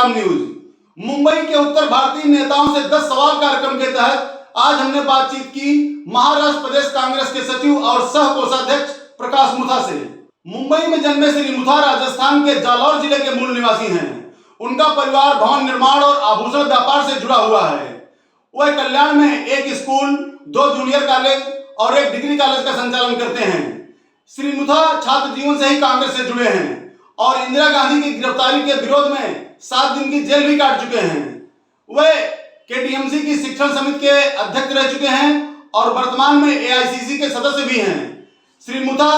संग्राम न्यूज। मुंबई के उत्तर भारतीय नेताओं से 10 सवाल कार्यक्रम के तहत आज हमने बातचीत की महाराष्ट्र प्रदेश कांग्रेस के सचिव और सह कोषाध्यक्ष प्रकाश मुथा से। मुंबई में जन्मे श्री मुथा राजस्थान के जालौर जिले के मूल निवासी हैं। उनका परिवार भवन निर्माण और आभूषण व्यापार से जुड़ा हुआ है। वह कल्याण में एक स्कूल, 2 जूनियर कॉलेज और एक डिग्री कॉलेज का संचालन करते हैं। श्री मुथा छात्र जीवन से ही कांग्रेस से जुड़े हैं और इंदिरा गांधी की गिरफ्तारी के विरोध में 7 दिन की जेल भी काट चुके हैं। वे केटीएमसी की शिक्षण समिति के अध्यक्ष रह चुके हैं और वर्तमान में एआईसीसी के सदस्य भी हैं। श्री मुथा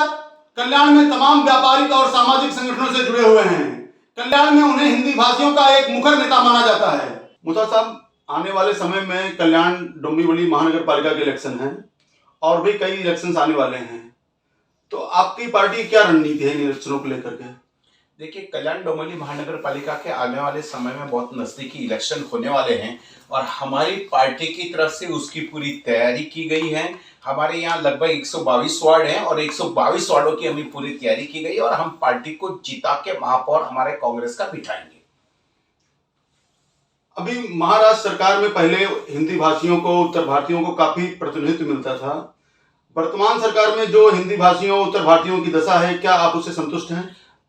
कल्याण में तमाम व्यापारिक और सामाजिक संगठनों से जुड़े हुए हैं। कल्याण में उन्हें हिंदी भाषियों का एक मुखर नेता माना जाता है। मुथा साहब, आने वाले समय में कल्याण डोंबिवली महानगर पालिका के इलेक्शन हैं और भी कई इलेक्शंस आने वाले हैं, तो आपकी पार्टी क्या रणनीति है इलेक्शनों को लेकर के? देखिए, कल्याण डोंबिवली महानगर पालिका के आने वाले समय में बहुत नजदीकी इलेक्शन होने वाले हैं और हमारी पार्टी की तरफ से उसकी पूरी तैयारी की गई है। हमारे यहाँ लगभग 122 वार्ड हैं और 122 वार्डों की हमें पूरी तैयारी की गई और हम पार्टी को जिता के महापौर हमारे कांग्रेस का बिठाएंगे। अभी महाराष्ट्र सरकार में पहले हिंदी भाषियों को, उत्तर भारतीयों को काफी प्रतिनिधित्व मिलता था। वर्तमान सरकार में जो हिंदी भाषियों, उत्तर भारतीयों की दशा है, क्या आप उससे संतुष्ट हैं?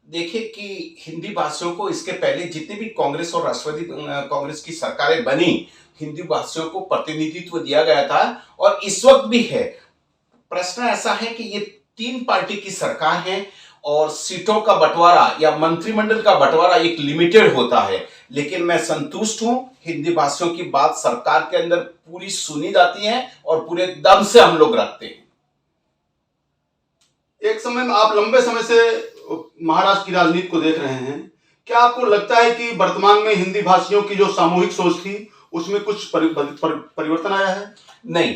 देखिए कि हिंदी भाषियों को इसके पहले जितनी भी कांग्रेस और राष्ट्रवादी कांग्रेस की सरकारें बनी, हिंदी भाषियों को प्रतिनिधित्व दिया गया था और इस वक्त भी है। प्रश्न ऐसा है कि ये 3 पार्टी की सरकार है और सीटों का बंटवारा या मंत्रिमंडल का बंटवारा एक लिमिटेड होता है, लेकिन मैं संतुष्ट हूं। हिंदी भाषियों की बात सरकार के अंदर पूरी सुनी जाती है और पूरे दम से हम लोग रखते हैं। एक समय में आप लंबे समय से महाराष्ट्र की राजनीति को देख रहे हैं, क्या आपको लगता है कि वर्तमान में हिंदी भाषियों की जो सामूहिक सोच थी उसमें कुछ परिवर्तन आया है? नहीं,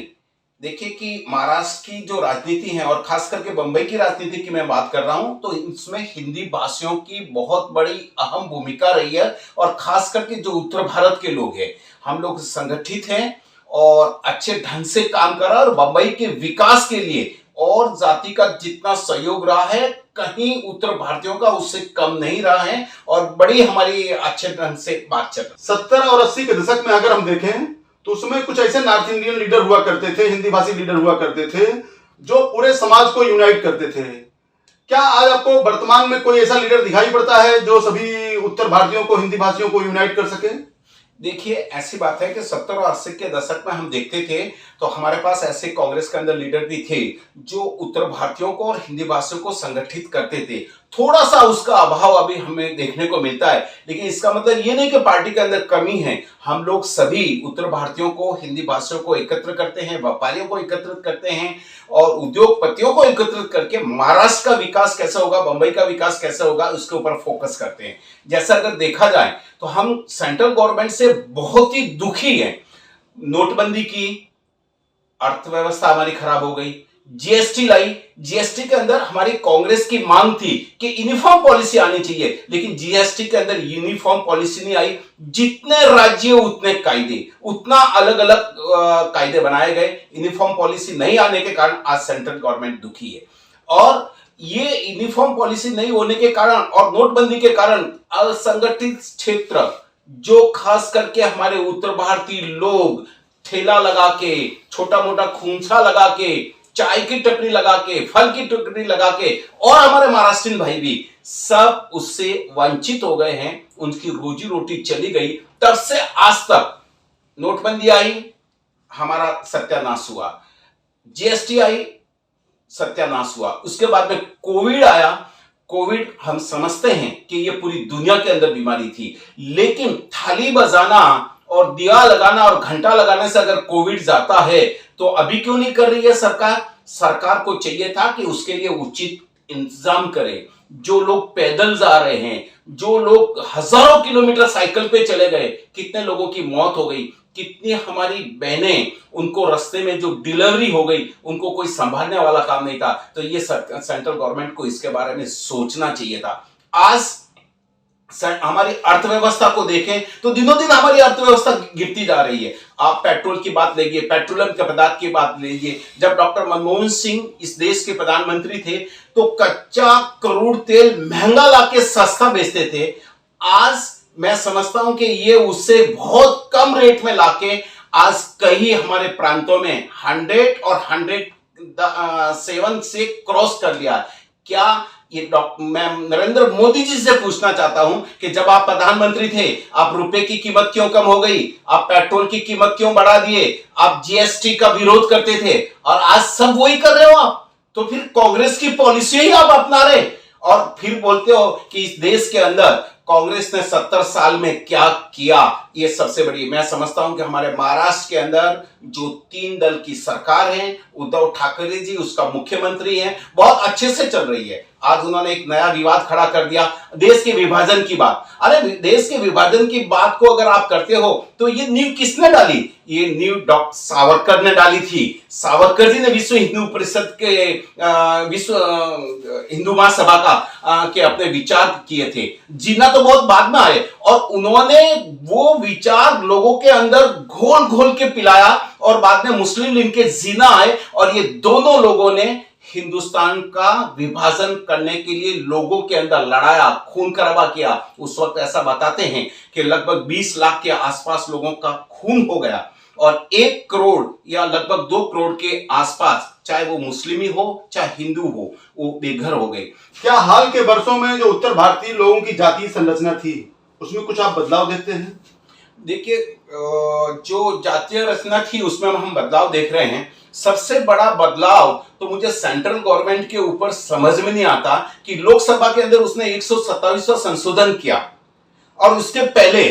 देखिए कि महाराष्ट्र की जो राजनीति है और खास करके बंबई की राजनीति की मैं बात कर रहा हूं, तो इसमें हिंदी भाषियों की बहुत बड़ी अहम भूमिका रही है और खास करके जो उत्तर भारत के लोग हैं, हम लोग संगठित हैं और अच्छे ढंग से काम कर रहा है और बंबई के विकास के लिए और जाति का जितना सहयोग रहा है, कहीं उत्तर भारतीयों का उससे कम नहीं रहा है और बड़ी हमारी अच्छे ढंग से बात चल रही है। 70 और 80 के दशक में अगर हम देखें तो उसमें कुछ ऐसे नॉर्थ इंडियन लीडर हुआ करते थे, हिंदी भाषी लीडर हुआ करते थे जो पूरे समाज को यूनाइट करते थे। क्या आज आपको वर्तमान में कोई ऐसा लीडर दिखाई पड़ता है जो सभी उत्तर भारतीयों को, हिंदी भाषियों को यूनाइट कर सके? देखिए, ऐसी बात है कि 70 और 80 के दशक में हम देखते थे तो हमारे पास ऐसे कांग्रेस के अंदर लीडर भी थे जो उत्तर भारतीयों को और हिंदी भाषियों को संगठित करते थे। थोड़ा सा उसका अभाव अभी हमें देखने को मिलता है, लेकिन इसका मतलब ये नहीं कि पार्टी के अंदर कमी है। हम लोग सभी उत्तर भारतीयों को, हिंदी भाषियों को एकत्र करते हैं, व्यापारियों को एकत्रित करते हैं और उद्योगपतियों को एकत्रित करके महाराष्ट्र का विकास कैसे होगा, बंबई का विकास कैसे होगा, उसके ऊपर फोकस करते हैं। जैसा अगर देखा जाए तो हम सेंट्रल गवर्नमेंट से बहुत ही दुखी हैं। नोटबंदी की, अर्थव्यवस्था हमारी खराब हो गई, जीएसटी लाई, जीएसटी के अंदर हमारी कांग्रेस की मांग थी कि यूनिफॉर्म पॉलिसी आनी चाहिए, लेकिन जीएसटी के अंदर यूनिफॉर्म पॉलिसी नहीं आई। जितने राज्य उतने कायदे, उतना अलग अलग कायदे बनाए गए। यूनिफॉर्म पॉलिसी नहीं आने के कारण आज सेंट्रल गवर्नमेंट दुखी है और ये यूनिफॉर्म पॉलिसी नहीं होने के कारण और नोटबंदी के कारण असंगठित क्षेत्र, जो खास करके हमारे उत्तर भारतीय लोग ठेला लगा के, छोटा मोटा खूंचा लगा के, चाय की टपरी लगा के, फल की टपरी लगा के और हमारे महाराष्ट्रीयन भाई भी सब उससे वंचित हो गए हैं। उनकी रोजी रोटी चली गई। तब से आज तक नोटबंदी आई, हमारा सत्यानाश हुआ, जीएसटी आई, सत्यानाश हुआ, उसके बाद में कोविड आया। कोविड हम समझते हैं कि ये पूरी दुनिया के अंदर बीमारी थी, लेकिन थाली बजाना और दिया लगाना और घंटा लगाने से अगर कोविड जाता है तो अभी क्यों नहीं कर रही है सरकार? सरकार को चाहिए था कि उसके लिए उचित इंतजाम करे। जो लोग पैदल जा रहे हैं, जो लोग हजारों किलोमीटर साइकिल पे चले गए, कितने लोगों की मौत हो गई, कितनी हमारी बहनें, उनको रास्ते में जो डिलीवरी हो गई, उनको कोई संभालने वाला काम नहीं था। तो ये सेंट्रल गवर्नमेंट को इसके बारे में सोचना चाहिए था। आज हमारी अर्थव्यवस्था को देखें तो दिनों दिन हमारी अर्थव्यवस्था गिरती जा रही है। आप पेट्रोल की बात लीजिए, पेट्रोलियम के पदार्थ की बात लीजिए। जब डॉक्टर मनमोहन सिंह इस देश के प्रधानमंत्री थे तो कच्चा क्रूड तेल महंगा लाके सस्ता बेचते थे। आज मैं समझता हूं कि ये उससे बहुत कम रेट में लाके आज कई हमारे प्रांतों में 100 और 107 से क्रॉस कर लिया। क्या ये मैं नरेंद्र मोदी जी से पूछना चाहता हूं कि जब आप प्रधानमंत्री थे, आप रुपए की कीमत क्यों कम हो गई, आप पेट्रोल की कीमत क्यों बढ़ा दिए, आप जीएसटी का विरोध करते थे और आज सब वही कर रहे हो आप। तो फिर कांग्रेस की पॉलिसी ही आप अपना रहे और फिर बोलते हो कि इस देश के अंदर कांग्रेस ने 70 साल में क्या किया। ये सबसे बड़ी, मैं समझता हूं कि हमारे महाराष्ट्र के अंदर जो 3 दल की सरकार है, उद्धव ठाकरे जी उसका मुख्यमंत्री हैं, बहुत अच्छे से चल रही है। आज उन्होंने एक नया विवाद खड़ा कर दिया, देश के विभाजन की बात। अरे देश के विभाजन की बात को अगर आप करते हो तो ये नींव किसने डाली? ये नींव डॉक्टर सावरकर ने डाली थी। सावरकर जी ने विश्व हिंदू परिषद के विश्व हिंदू महासभा के अपने विचार किए थे। जीना तो बहुत बाद में आए और उन्होंने वो विचार लोगों के अंदर घोल घोल के पिलाया और बाद में मुस्लिम लीग के जीना आए और ये दोनों लोगों ने हिंदुस्तान का विभाजन करने के लिए लोगों के अंदर लड़ाया, खून खराबा किया। उस वक्त ऐसा बताते हैं कि लगभग 20 लाख के आसपास लोगों का खून हो गया और 1 करोड़ या लगभग 2 करोड़ के आसपास, चाहे वो मुस्लिम हो चाहे हिंदू हो, वो बेघर हो गए। क्या हाल के वर्षों में जो उत्तर भारतीय लोगों की जातीय संरचना थी उसमें कुछ आप बदलाव देखते हैं? देखिए, जो जातीय रचना थी उसमें हम बदलाव देख रहे हैं। सबसे बड़ा बदलाव तो मुझे सेंट्रल गवर्नमेंट के ऊपर समझ में नहीं आता कि लोकसभा के अंदर उसने 127वां संशोधन किया और उसके पहले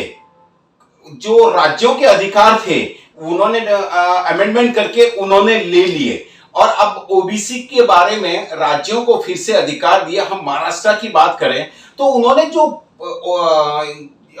जो राज्यों के अधिकार थे उन्होंने अमेंडमेंट करके उन्होंने ले लिए और अब ओबीसी के बारे में राज्यों को फिर से अधिकार दिया। हम महाराष्ट्र की बात करें तो उन्होंने जो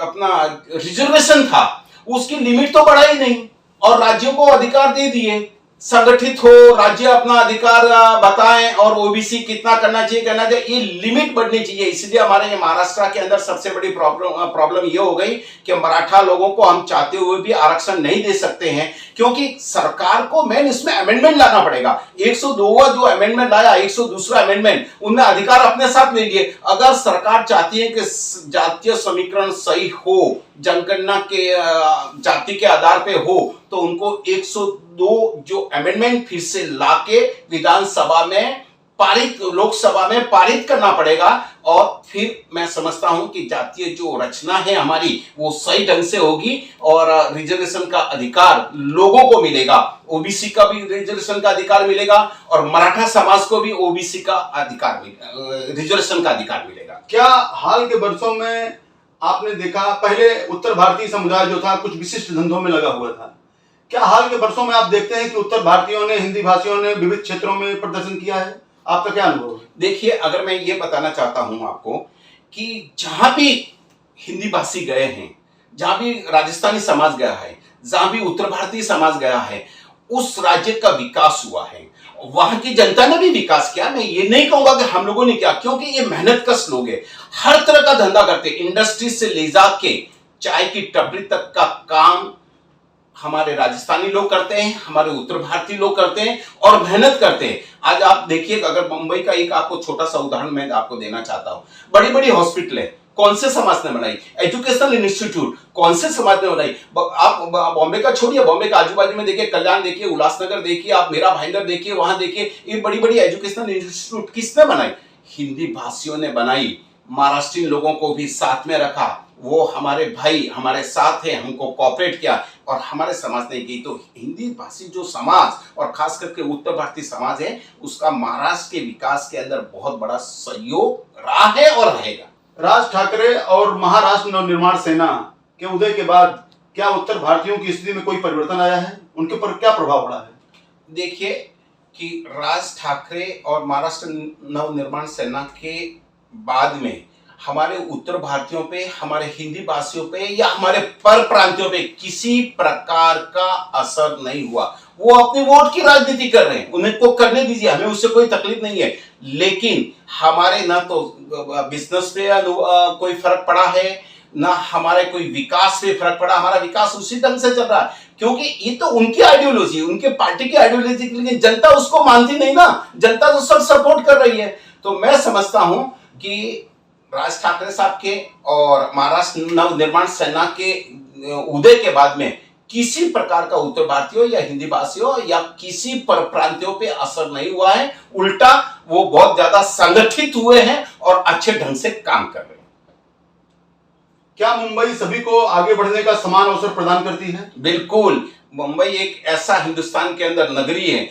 अपना रिजर्वेशन था उसकी लिमिट तो बढ़ाई नहीं और राज्यों को अधिकार दे दिए, संगठित हो, राज्य अपना अधिकार बताएं और ओबीसी कितना करना चाहिए, ये लिमिट बढ़नी चाहिए। इसलिए हमारे महाराष्ट्र के अंदर सबसे बड़ी प्रॉब्लम ये हो गई कि मराठा लोगों को हम चाहते हुए भी आरक्षण नहीं दे सकते हैं क्योंकि सरकार को मेन इसमें अमेंडमेंट लाना पड़ेगा। 102वां जो अमेंडमेंट लाया, 102वां अमेंडमेंट, उनने अधिकार अपने साथ ले लिए। अगर सरकार चाहती है कि जातीय समीकरण सही हो, जनगणना के जाति के आधार पे हो, तो उनको 102 जो अमेंडमेंट फिर से लाके विधानसभा में पारित, लोकसभा में पारित करना पड़ेगा और फिर मैं समझता हूं कि जातीय जो रचना है हमारी वो सही ढंग से होगी और रिजर्वेशन का अधिकार लोगों को मिलेगा। ओबीसी का भी रिजर्वेशन का अधिकार मिलेगा और मराठा समाज को भी ओबीसी का अधिकार, रिजर्वेशन का अधिकार मिलेगा। क्या हाल के वर्षों में आपने देखा, पहले उत्तर भारतीय समुदाय जो था कुछ विशिष्ट धंधों में लगा हुआ था, क्या हाल के वर्षों में आप देखते हैं कि उत्तर भारतीयों ने, हिंदी भाषियों ने विविध क्षेत्रों में प्रदर्शन किया है? आपका क्या अनुभव है? देखिए, अगर मैं ये बताना चाहता हूं आपको कि जहां भी हिंदी भाषी गए हैं, जहां भी राजस्थानी समाज गया है, जहां भी उत्तर भारतीय समाज गया है, उस राज्य का विकास हुआ है। वहां की जनता ने भी विकास किया। मैं ये नहीं कहूंगा कि हम लोगों ने किया, क्योंकि ये मेहनत कश लोग हैं, हर तरह का धंधा करते, इंडस्ट्री से ले जाके चाय की टपरी तक का काम हमारे राजस्थानी लोग करते हैं, हमारे उत्तर भारतीय लोग करते हैं और मेहनत करते हैं। आज आप देखिए, अगर मुंबई का एक आपको छोटा सा उदाहरण मैं आपको देना चाहता हूं। बड़ी बड़ी हॉस्पिटल है, कौन से समाज ने बनाई? एजुकेशनल इंस्टीट्यूट कौन से समाज ने बनाई? आप बॉम्बे का छोड़िए, बॉम्बे का आजू बाजू में देखिए, कल्याण देखिए, उल्लासनगर देखिए, आप मेरा भाईंदर देखिए, वहां देखिए, ये बड़ी बड़ी एजुकेशनल इंस्टीट्यूट किसने बनाई? हिंदी भाषियों ने बनाई। महाराष्ट्रीय लोगों को भी साथ में रखा, वो हमारे भाई हमारे साथ हैं, हमको कोऑपरेट किया और हमारे समाज ने की। तो हिंदी भाषी जो समाज और खास करके उत्तर भारतीय समाज है, उसका महाराष्ट्र के विकास के अंदर बहुत बड़ा सहयोग रहा है और रहेगा। राज ठाकरे और महाराष्ट्र नवनिर्माण सेना के उदय के बाद क्या उत्तर भारतीयों की स्थिति में कोई परिवर्तन आया है? उनके ऊपर क्या प्रभाव पड़ा है? देखिए कि राज ठाकरे और महाराष्ट्र नवनिर्माण सेना के बाद में हमारे उत्तर भारतीयों पे, हमारे हिंदी भाषियों पे या हमारे पर प्रांतियों पे किसी प्रकार का असर नहीं हुआ। वो अपने वोट की राजनीति कर रहे हैं, उन्हें को करने दीजिए, हमें उससे कोई तकलीफ नहीं है। लेकिन हमारे ना तो बिजनेस पे कोई फर्क पड़ा है, ना हमारे कोई विकास पे फर्क पड़ा। हमारा विकास उसी ढंग से चल रहा है क्योंकि ये तो उनकी आइडियोलॉजी, उनके पार्टी की आइडियोलॉजी, लेकिन जनता उसको मानती नहीं ना, जनता तो सब सपोर्ट कर रही है। तो मैं समझता हूं कि राज ठाकरे साहब के और महाराष्ट्र नव निर्माण सेना के उदय के बाद में किसी प्रकार का उत्तर भारतीयों या हिंदी भाषियों या किसी पर प्रांतियों पे असर नहीं हुआ है। उल्टा वो बहुत ज्यादा संगठित हुए हैं और अच्छे ढंग से काम कर रहे हैं। क्या मुंबई सभी को आगे बढ़ने का समान अवसर प्रदान करती है? बिल्कुल। मुंबई एक ऐसा हिंदुस्तान के अंदर नगरी है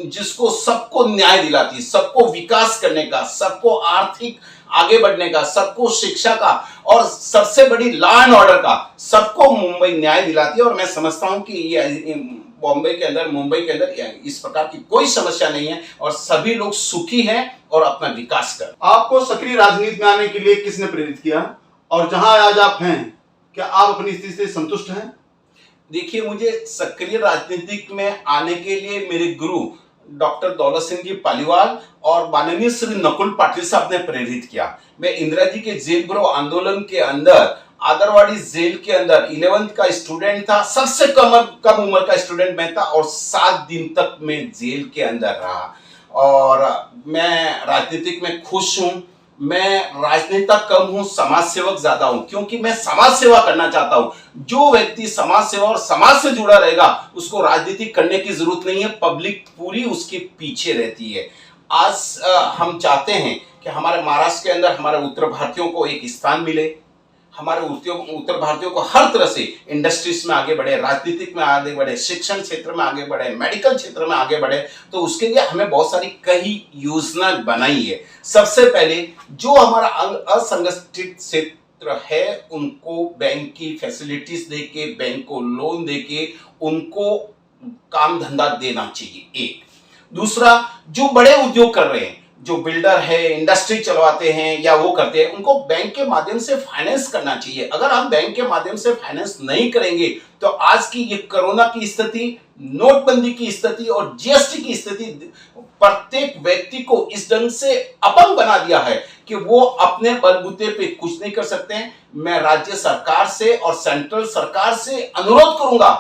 जिसको सबको न्याय दिलाती, सबको विकास करने का, सबको आर्थिक आगे बढ़ने का, सबको शिक्षा का और सबसे बड़ी लॉ एंड ऑर्डर का, सबको मुंबई न्याय दिलाती है। और मैं समझता हूं कि ये मुंबई के अंदर इस प्रकार की कोई समस्या नहीं है और सभी लोग सुखी हैं और अपना विकास कर। आपको सक्रिय राजनीति में आने के लिए किसने प्रेरित किया और जहां आज आप हैं क्या आप अपनी स्थिति से संतुष्ट हैं? देखिए, मुझे सक्रिय राजनीतिक में आने के लिए मेरे गुरु डॉक्टर दौलत सिंह जी पालीवाल और माननीय श्री नकुल पाटिल साहब ने प्रेरित किया। मैं इंदिरा जी के जेल भरो आंदोलन के अंदर आदरवाड़ी जेल के अंदर 11th का स्टूडेंट था, सबसे कम उम्र का स्टूडेंट मैं था और 7 दिन तक मैं जेल के अंदर रहा। और मैं राजनीतिक में खुश हूं। मैं राजनेता कम हूं, समाज सेवक ज्यादा हूं, क्योंकि मैं समाज सेवा करना चाहता हूं। जो व्यक्ति समाज सेवा और समाज से जुड़ा रहेगा उसको राजनीति करने की जरूरत नहीं है, पब्लिक पूरी उसके पीछे रहती है। आज हम चाहते हैं कि हमारे महाराष्ट्र के अंदर हमारे उत्तर भारतीयों को एक स्थान मिले, हमारे उत्तर भारतीयों को हर तरह से इंडस्ट्रीज में आगे बढ़े, राजनीतिक में आगे बढ़े, शिक्षण क्षेत्र में आगे बढ़े, मेडिकल क्षेत्र में आगे बढ़े। तो उसके लिए हमें बहुत सारी कई योजना बनाई है। सबसे पहले जो हमारा असंगठित क्षेत्र है उनको बैंक की फैसिलिटीज देके, बैंक को लोन देके उनको काम धंधा देना चाहिए। एक दूसरा, जो बड़े उद्योग कर रहे हैं, जो बिल्डर है, इंडस्ट्री चलवाते हैं या वो करते हैं, उनको बैंक के माध्यम से फाइनेंस करना चाहिए। अगर हम बैंक के माध्यम से फाइनेंस नहीं करेंगे तो आज की ये कोरोना की स्थिति, नोटबंदी की स्थिति और जीएसटी की स्थिति प्रत्येक व्यक्ति को इस ढंग से अपंग बना दिया है कि वो अपने बलबूते पे कुछ नहीं कर सकते हैं। मैं राज्य सरकार से और सेंट्रल सरकार से अनुरोध करूंगा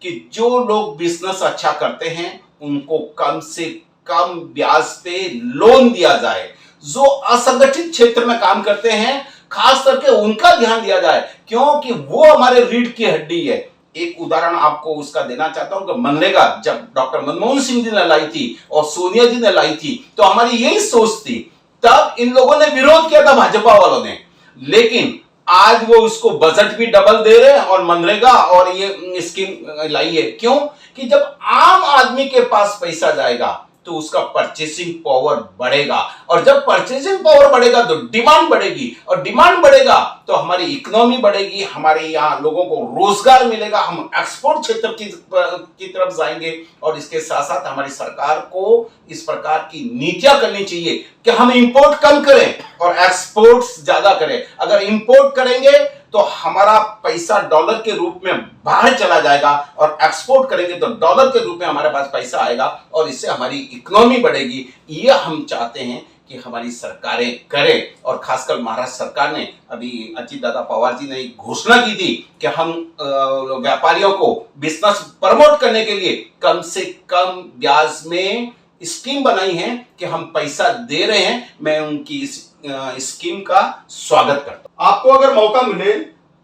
कि जो लोग बिजनेस अच्छा करते हैं उनको कम से कम ब्याज पे लोन दिया जाए। जो असंगठित क्षेत्र में काम करते हैं खास करके उनका ध्यान दिया जाए, क्योंकि वो हमारे रीढ़ की हड्डी है। एक उदाहरण आपको उसका देना चाहता हूं कि मनरेगा जब डॉक्टर मनमोहन सिंह जी ने लाई थी और सोनिया जी ने लाई थी तो हमारी यही सोच थी। तब इन लोगों ने विरोध किया था, भाजपा वालों ने, लेकिन आज वो उसको बजट भी डबल दे रहे हैं और मनरेगा और ये स्कीम लाई है। क्यों? कि जब आम आदमी के पास पैसा जाएगा तो उसका परचेसिंग पावर बढ़ेगा और जब परचेसिंग पावर बढ़ेगा तो डिमांड बढ़ेगी और डिमांड बढ़ेगा तो हमारी इकोनॉमी बढ़ेगी, हमारे यहाँ लोगों को रोजगार मिलेगा, हम एक्सपोर्ट क्षेत्र की तरफ जाएंगे। और इसके साथ साथ हमारी सरकार को इस प्रकार की नीतियां करनी चाहिए कि हम इंपोर्ट कम करें और एक्सपोर्ट ज्यादा करें। अगर इंपोर्ट करेंगे तो हमारा पैसा डॉलर के रूप में बाहर चला जाएगा और एक्सपोर्ट करेंगे तो डॉलर के रूप में हमारे पास पैसा आएगा और इससे हमारी इकोनॉमी बढ़ेगी। ये हम चाहते हैं कि हमारी सरकारें करें। और खासकर महाराष्ट्र सरकार ने अभी अजीत दादा पवार जी ने घोषणा की थी कि हम व्यापारियों को बिजनेस प्रमोट करने के लिए कम से कम ब्याज में स्कीम बनाई है कि हम पैसा दे रहे हैं। मैं उनकी इस स्कीम का स्वागत करता हूं। आपको अगर मौका मिले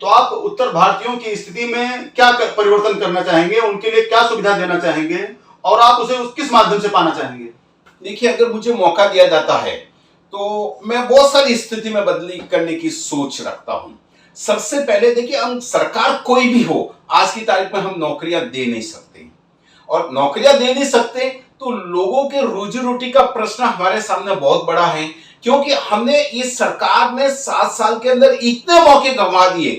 तो आप उत्तर भारतीयों की स्थिति में क्या परिवर्तन करना चाहेंगे, उनके लिए क्या सुविधा देना चाहेंगे और आप उसे किस माध्यम से पाना चाहेंगे? देखिए, अगर मुझे मौका दिया जाता है तो मैं बहुत सारी स्थिति में बदली करने की सोच रखता हूं। सबसे पहले देखिए, हम सरकार कोई भी हो, आज की तारीख में हम नौकरियां दे नहीं सकते और नौकरियां दे नहीं सकते तो लोगों के रोजी रोटी का प्रश्न हमारे सामने बहुत बड़ा है, क्योंकि हमने इस सरकार ने 7 साल के अंदर इतने मौके गंवा दिए।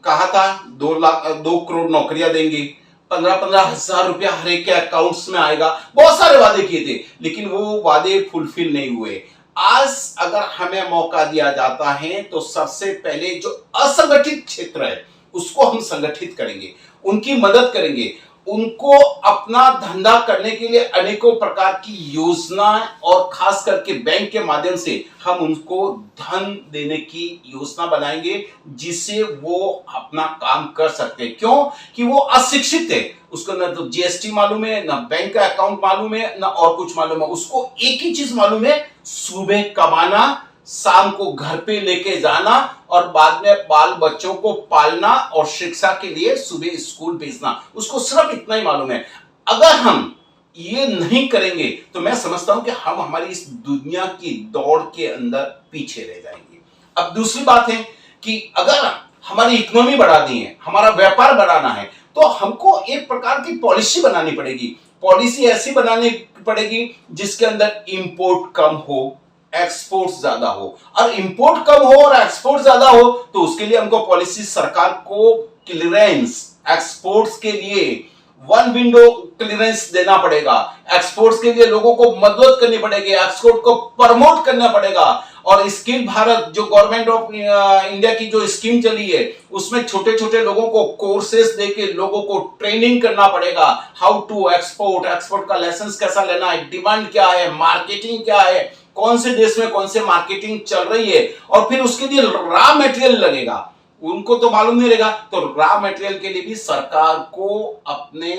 कहा था 2 करोड़ नौकरियां देंगे, 15-15 हजार रुपया हर एक के अकाउंट्स में आएगा, बहुत सारे वादे किए थे लेकिन वो वादे फुलफिल नहीं हुए। आज अगर हमें मौका दिया जाता है तो सबसे पहले जो असंगठित क्षेत्र है उसको हम संगठित करेंगे, उनकी मदद करेंगे, उनको अपना धंधा करने के लिए अनेकों प्रकार की योजना और खास करके बैंक के माध्यम से हम उनको धन देने की योजना बनाएंगे जिससे वो अपना काम कर सकते हैं। क्यों? कि वो अशिक्षित है, उसको ना तो जीएसटी मालूम है, ना बैंक का अकाउंट मालूम है, ना और कुछ मालूम है। उसको एक ही चीज मालूम है, सुबह कमाना, शाम को घर पे लेके जाना और बाद में बाल बच्चों को पालना और शिक्षा के लिए सुबह स्कूल भेजना, उसको सिर्फ इतना ही मालूम है। अगर हम ये नहीं करेंगे तो मैं समझता हूं कि हम हमारी इस दुनिया की दौड़ के अंदर पीछे रह जाएंगे। अब दूसरी बात है कि अगर हमारी इकोनॉमी बढ़ानी है, हमारा व्यापार बढ़ाना है, तो हमको एक प्रकार की पॉलिसी बनानी पड़ेगी। पॉलिसी ऐसी बनानी पड़ेगी जिसके अंदर इंपोर्ट कम हो, एक्सपोर्ट ज्यादा हो। और इंपोर्ट कम हो और एक्सपोर्ट ज्यादा हो तो उसके लिए हमको पॉलिसी, सरकार को क्लियरेंस एक्सपोर्ट्स के लिए वन विंडो क्लियरेंस देना पड़ेगा। एक्सपोर्ट्स के लिए लोगों को मदद करनी पड़ेगी, एक्सपोर्ट को प्रमोट करना पड़ेगा। और स्किल भारत जो गवर्नमेंट ऑफ इंडिया की जो स्कीम चली है, उसमें छोटे छोटे लोगों को कोर्सेस देके लोगों को ट्रेनिंग करना पड़ेगा। हाउ टू एक्सपोर्ट, एक्सपोर्ट का लाइसेंस कैसा लेना है, डिमांड क्या है, मार्केटिंग क्या है, कौन से देश में कौन से मार्केटिंग चल रही है। और फिर उसके लिए रॉ मटेरियल लगेगा, उनको तो मालूम नहीं रहेगा, तो रॉ मटेरियल के लिए भी सरकार को अपने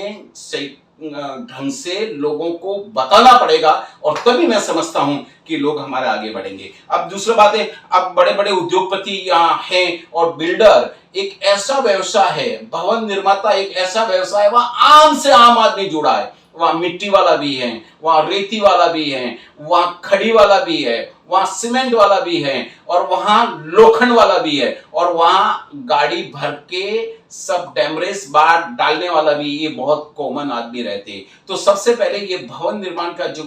ढंग से लोगों को बताना पड़ेगा। और तभी मैं समझता हूं कि लोग हमारे आगे बढ़ेंगे। अब दूसरी बात है, अब बड़े बड़े उद्योगपति यहाँ हैं और बिल्डर एक ऐसा व्यवसाय है, भवन निर्माता एक ऐसा व्यवसाय है, वहां आम से आम आदमी जुड़ा है। वहां मिट्टी वाला भी है, वहां रेती वाला भी है, वहां खड़ी वाला भी है, वहां सीमेंट वाला भी है, और वहां लोखंड वाला भी है, और वहां गाड़ी भर के सब डैमरेज बार डालने वाला भी, ये बहुत कॉमन आदमी रहते हैं। तो सबसे पहले ये भवन निर्माण का जो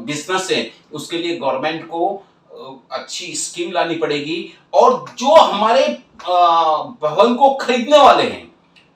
बिजनेस है, उसके लिए गवर्नमेंट को अच्छी स्कीम लानी पड़ेगी। और जो हमारे भवन को खरीदने वाले हैं,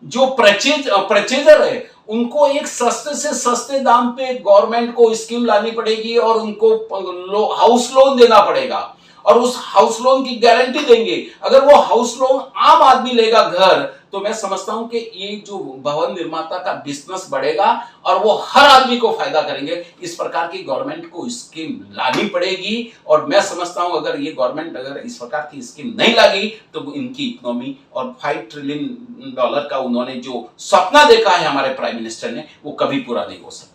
जो परचेजर है, उनको एक सस्ते से सस्ते दाम पे गवर्नमेंट को स्कीम लानी पड़ेगी और उनको हाउस लोन देना पड़ेगा। और उस हाउस लोन की गारंटी देंगे। अगर वो हाउस लोन आम आदमी लेगा घर, तो मैं समझता हूं कि ये जो भवन निर्माता का बिजनेस बढ़ेगा और वो हर आदमी को फायदा करेंगे। इस प्रकार की गवर्नमेंट को स्कीम लानी पड़ेगी। और मैं समझता हूं अगर ये गवर्नमेंट अगर इस प्रकार की स्कीम नहीं लागी तो इनकी इकोनॉमी और $5 ट्रिलियन का उन्होंने जो सपना देखा है हमारे प्राइम मिनिस्टर ने, वो कभी पूरा नहीं हो सकता।